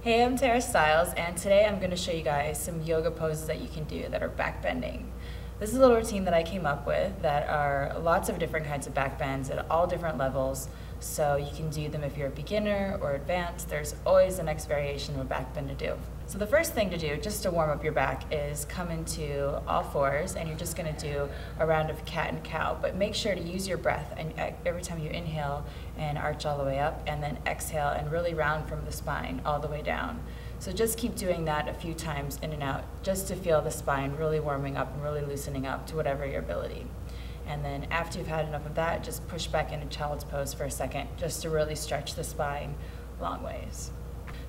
Hey, I'm Stiles, and today I'm going to show you guys some yoga poses that you can do that are back bending. This is a little routine that I came up with that are lots of different kinds of back bends at all different levels, so you can do them if you're a beginner or advanced. There's always the next variation of a back bend to do. So the first thing to do, just to warm up your back, is come into all fours, and you're just going to do a round of cat and cow, but make sure to use your breath, and every time you inhale and arch all the way up, and then exhale and really round from the spine all the way down. So just keep doing that a few times in and out, just to feel the spine really warming up and really loosening up to whatever your ability. And then after you've had enough of that, just push back into child's pose for a second, just to really stretch the spine long ways.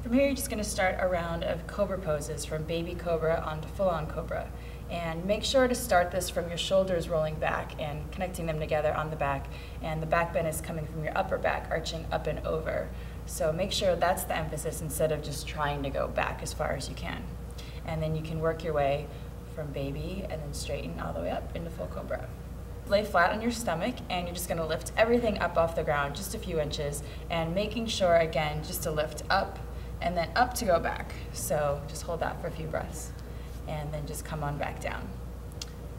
From here, you're just going to start a round of Cobra Poses, from baby cobra onto full-on cobra. And make sure to start this from your shoulders rolling back and connecting them together on the back, and the back bend is coming from your upper back, arching up and over. So make sure that's the emphasis instead of just trying to go back as far as you can. And then you can work your way from baby and then straighten all the way up into full cobra. Lay flat on your stomach, and you're just going to lift everything up off the ground just a few inches, and making sure again just to lift up and then up to go back. So just hold that for a few breaths and then just come on back down.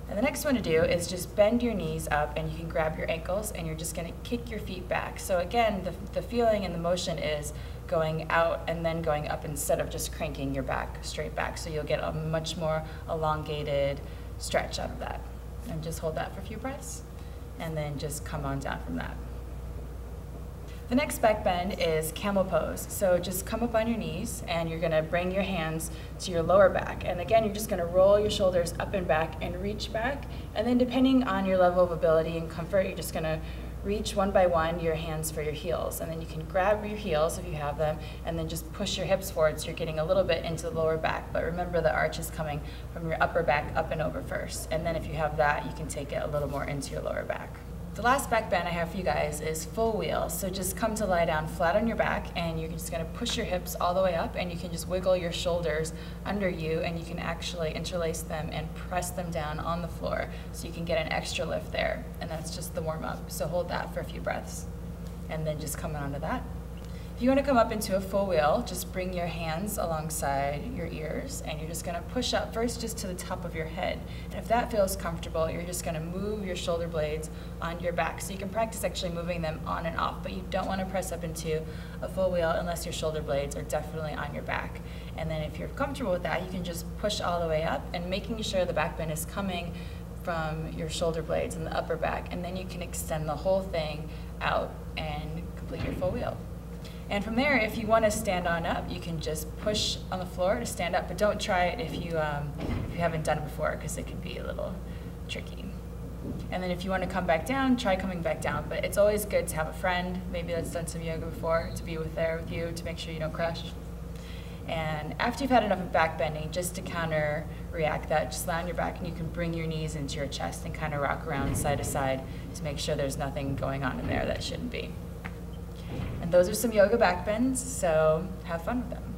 And the next one to do is just bend your knees up, and you can grab your ankles, and you're just going to kick your feet back. So again, the feeling and the motion is going out and then going up instead of just cranking your back straight back. So you'll get a much more elongated stretch out of that. And just hold that for a few breaths, and then just come on down from that. The next back bend is camel pose. So just come up on your knees, and you're going to bring your hands to your lower back. And again, you're just going to roll your shoulders up and back and reach back. And then depending on your level of ability and comfort, you're just going to reach one by one your hands for your heels. And then you can grab your heels if you have them, and then just push your hips forward so you're getting a little bit into the lower back. But remember, the arch is coming from your upper back up and over first. And then if you have that, you can take it a little more into your lower back. The last back bend I have for you guys is full wheel. So just come to lie down flat on your back, and you're just going to push your hips all the way up, and you can just wiggle your shoulders under you, and you can actually interlace them and press them down on the floor so you can get an extra lift there. And that's just the warm up. So hold that for a few breaths and then just come onto that. If you want to come up into a full wheel, just bring your hands alongside your ears, and you're just going to push up first just to the top of your head. And if that feels comfortable, you're just going to move your shoulder blades onto your back. So you can practice actually moving them on and off, but you don't want to press up into a full wheel unless your shoulder blades are definitely on your back. And then if you're comfortable with that, you can just push all the way up, and making sure the back bend is coming from your shoulder blades and the upper back, and then you can extend the whole thing out and complete your full wheel. And from there, if you want to stand on up, you can just push on the floor to stand up, but don't try it if you haven't done it before, because it can be a little tricky. And then if you want to come back down, try coming back down, but it's always good to have a friend, maybe that's done some yoga before, to be there with you to make sure you don't crash. And after you've had enough of back bending, just to counter react that, just lie on your back, and you can bring your knees into your chest and kind of rock around side to side to make sure there's nothing going on in there that shouldn't be. And those are some yoga back bends, so have fun with them.